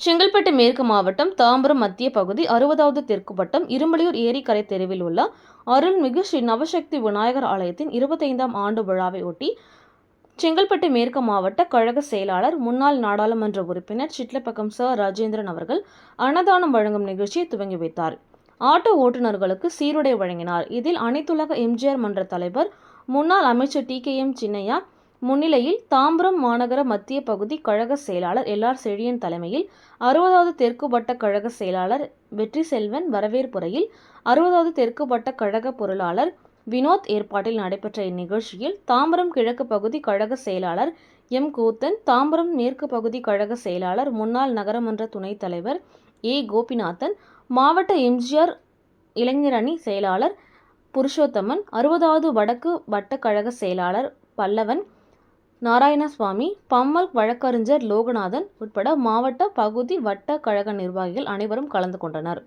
செங்கல்பட்டு மேற்கு மாவட்டம் தாம்பரம் மத்திய பகுதி 60வது தெற்கு வட்டம் இரும்பலியூர் ஏரிக்கரை தெருவில் உள்ள அருள்மிகு ஸ்ரீ நவசக்தி விநாயகர் ஆலயத்தின் 25ஆம் ஆண்டு விழாவை ஒட்டி செங்கல்பட்டு மேற்கு மாவட்ட கழக செயலாளர் முன்னாள் நாடாளுமன்ற உறுப்பினர் சிட்லப்பக்கம் ச. ராஜேந்திரன் அவர்கள் அன்னதானம் வழங்கும் நிகழ்ச்சியை துவங்கி வைத்தார். ஆட்டோ ஓட்டுநர்களுக்கு சீருடை வழங்கினார். இதில் அனைத்துலக எம்ஜிஆர் மன்ற தலைவர் முன்னாள் அமைச்சர் டி.கே.எம். சின்னையா முன்னிலையில் தாம்பரம் மாநகர மத்திய பகுதி கழக செயலாளர் எல்.ஆர். செழியன் தலைமையில் 60வது தெற்கு வட்ட கழக செயலாளர் வெற்றி செல்வன் வரவேற்புரையில் 60வது தெற்கு வட்ட கழக பொருளாளர் வினோத் ஏற்பாட்டில் நடைபெற்ற இந்நிகழ்ச்சியில் தாம்பரம் கிழக்கு பகுதி கழக செயலாளர் எம். கூத்தன், தாம்பரம் மேற்கு பகுதி கழக செயலாளர் முன்னாள் நகரமன்ற துணைத் தலைவர் ஏ. கோபிநாதன், மாவட்ட எம்ஜிஆர் இளைஞரணி செயலாளர் புருஷோத்தமன், 60வது வடக்கு வட்ட கழக செயலாளர் பல்லவன் நாராயணசுவாமி, பம்மல் வழக்கறிஞர் லோகநாதன் உட்பட மாவட்ட, பகுதி, வட்ட கழக நிர்வாகிகள் அனைவரும் கலந்து கொண்டனர்.